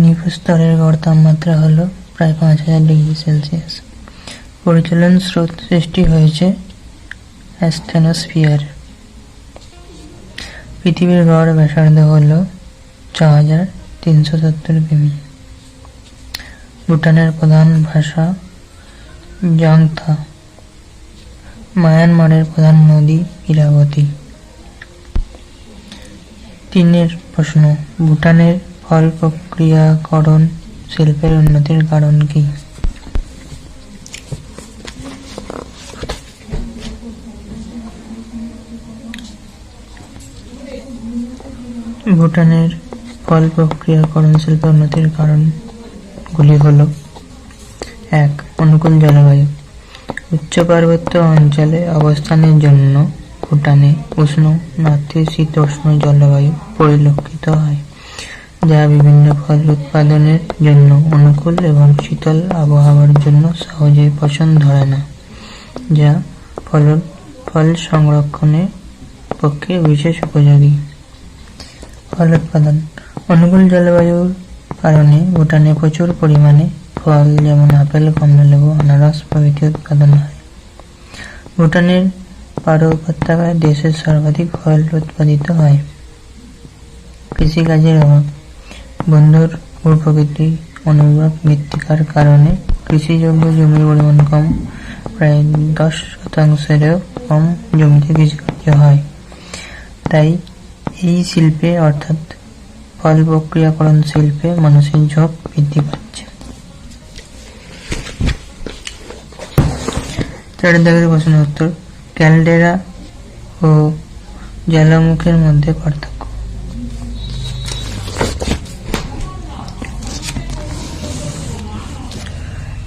নিম্নস্তরের গড় তাপমাত্রা হল প্রায় 5000 ডিগ্রি সেলসিয়াস। পরিচলন স্রোত সৃষ্টি হয়েছে অ্যাস্থেনোস্ফিয়ার। পৃথিবীর গড় ব্যাসার্ধ হল 6370 কিমি। ভুটানের প্রধান ভাষা জাংথা। মায়ানমারের প্রধান নদী ইরাবতী। 3 প্রশ্ন, ভুটানের ফল প্রক্রিয়াকরণ শিল্পের উন্নতির কারণ কি? ভুটানের ফল প্রক্রিয়াকরণ শিল্পের উন্নতির কারণগুলি হল: 1. অনুকূল জলবায়ু। উচ্চ পার্বত্য অঞ্চলে অবস্থানের জন্য ভুটানে উষ্ণ নাতিশীতোষ্ণ জলবায়ু পরিলক্ষিত হয়, যা বিভিন্ন ফল উৎপাদনের জন্য অনুকূল এবং শীতল আবহাওয়ার জন্য সহজেই পছন্দ ধরে না, যা ফল সংরক্ষণের পক্ষে বিশেষ উপযোগী। ফল উৎপাদন। অনুকূল জলবায়ুর কারণে ভুটানে প্রচুর পরিমাণে ফল যেমন আপেল, কমলালেবু, আনারস প্রভৃতি উৎপাদন হয়। ভুটানের পারো উপত্যকায় দেশের সর্বাধিক ফল উৎপাদিত হয়। কৃষিকাজের অভাব। বন্ধুর ভূপ্রকৃতি অনুর্বর মৃত্তিকার কারণে কৃষিযোগ্য জমির পরিমাণ কম, প্রায় 10%-এরও কম জমিতে কৃষিকার্য হয়। তাই এই শিল্পে অর্থাৎ ফল প্রক্রিয়াকরণ শিল্পে মানুষের ঝোঁক বৃদ্ধি পাচ্ছে। 4 দাগের প্রশ্নের উত্তর। ক্যালডেরা ও জ্বালামুখের মধ্যে পার্থক্য।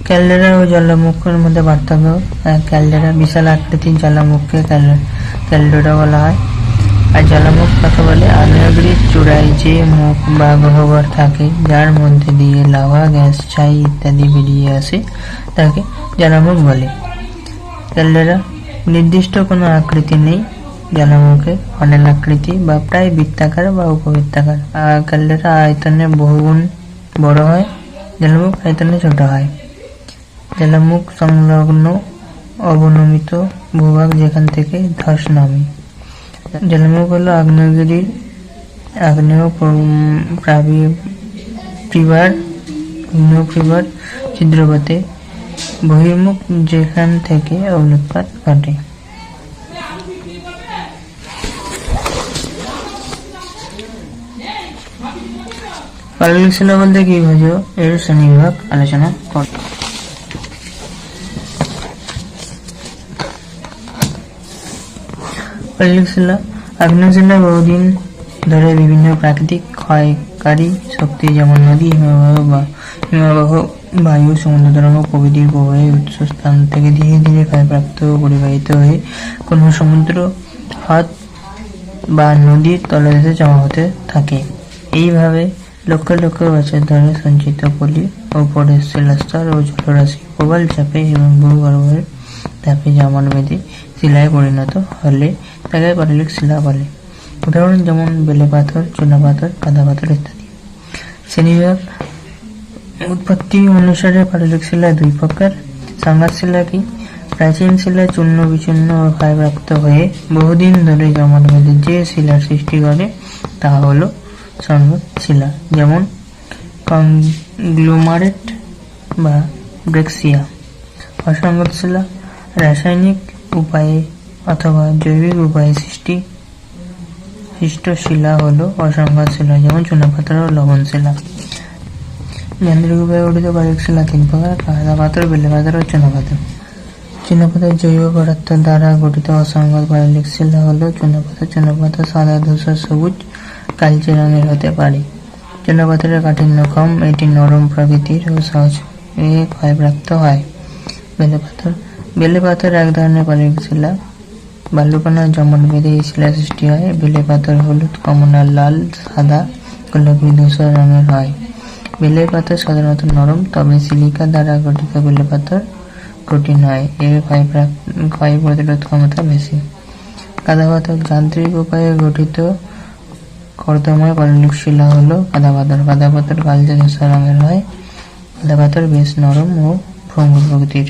ক্যালডেরা ও জ্বালামুখের মধ্যে পার্থক্য। ক্যালডেরা বিশাল আকৃতির জ্বালামুখকে ক্যালডেরা বলা হয়। আর জ্বালামুখ কাকে বলে? আগ্নেয়গিরির চূড়ায় যে মুখ বা গহ্বর থাকে, যার মধ্যে দিয়ে লাভা, গ্যাস, ছাই ইত্যাদি বেরিয়ে আসে, তাকে জ্বালামুখ বলে। ক্যালডেরা নির্দিষ্ট কোনো আকৃতি নেই। জ্বালামুখে ফানেল আকৃতি বা প্রায় বৃত্তাকার বা উপবৃত্তাকার। ক্যালডেরা আয়তনে বহুগুণ বড় হয়, জ্বালামুখ আয়তনে ছোট হয়। জ্বালামুখ সংলগ্ন অবনমিত ভূভাগ, যেখান থেকে ধস নামে। জ্বালামুখ হল আগ্নেয়গিরির আগ্নেয়প্রবাহ ছিদ্রপথে বহির্মুখ, যেখান থেকে অগ্ন্যুৎপাত ঘটে। পাললিক শিলা বলতে কি বোঝো, এর শ্রেণীবিভাগ আলোচনা কর। পাললিক শিলা। আগ্নেয় শিলা বহুদিন ধরে বিভিন্ন প্রাকৃতিক ক্ষয়কারী শক্তি যেমন নদী, হিমবাহ, বায়ু, সমুদ্র তরঙ্গ প্রভৃতির প্রবাহে উৎসস্থান থেকে ধীরে ধীরে ক্ষয়প্রাপ্ত ও পরিবাহিত হয়ে কোনো সমুদ্র হ্রদ বা নদীর তলদেশে জমা হতে থাকে। এইভাবে লক্ষ লক্ষ বছর ধরে সঞ্চিত পলি ও পরের শিলাস্তর ও জলরাশি প্রবল চাপে এবং ভূগর্ভের চাপে জমাট বেঁধে শিলায় পরিণত হলে তাকে পাললিক শিলা বলে। উদাহরণ যেমন বেলে পাথর, চুনা পাথর, কাদা পাথর ইত্যাদি। শ্রেণীবিভাগ। উৎপত্তি অনুসারে পাললিক শিলা 2 প্রকার। সংঘাত শিলা কি? প্রাচীন শিলা চূর্ণ বিচূর্ণ ও ক্ষয়প্রাপ্ত হয়ে বহুদিন ধরে জমাট বেঁধে যে শিলার সৃষ্টি করে তা হল সংঘাত শিলা, যেমন কংগ্লোমারেট বা ব্রেক্সিয়া। অসংঘাত শিলা রাসায়নিক উপায়ে অথবা জৈবিক উপায়ে সৃষ্ট শিলা হলো অসংঘাত শিলা, যেমন চুনাপাথর ও লবণ শিলা। যান্ত্রিক উপায়ে গঠিত পাললিক শিলা 3 প্রকার: কাদা পাথর, বেলে পাথর ও চুনাপাথর। চুনাপাথর জৈব পদার্থ দ্বারা গঠিত অসংঘাত পাললিক শিলা হলো চুনাপাথর। চুনাপাথর সাদা, ধূসর, সবুজ, কালচে রঙের হতে পারে। চুনাপাথরের কাঠিন্য কম, এটি নরম প্রকৃতির ও সহজে ক্ষয়প্রাপ্ত হয়। বেলে পাথর। বেলে পাথর এক ধরনের পাললিক শিলা। বালুকণার জমাট বেঁধে এই শিলা সৃষ্টি হয়। বেলে পাথর হলুদ, কমলা, লাল, সাদা, গোলাপি, ধূসর রঙের হয়। বেলে পাথর সাধারণত নরম, তবে সিলিকা দ্বারা গঠিত বেলে পাথর কঠিন হয়, এর ক্ষয় প্রতিরোধ ক্ষমতা বেশি। কাদা পাথর যান্ত্রিক উপায়ে গঠিত কর্দময় পাললিক শিলা হলো কাদাপাথর। কাদাপাথর কালচে ধূসর রঙের হয়। কাদাপাথর বেশ নরম ও ভঙ্গুর প্রকৃতির।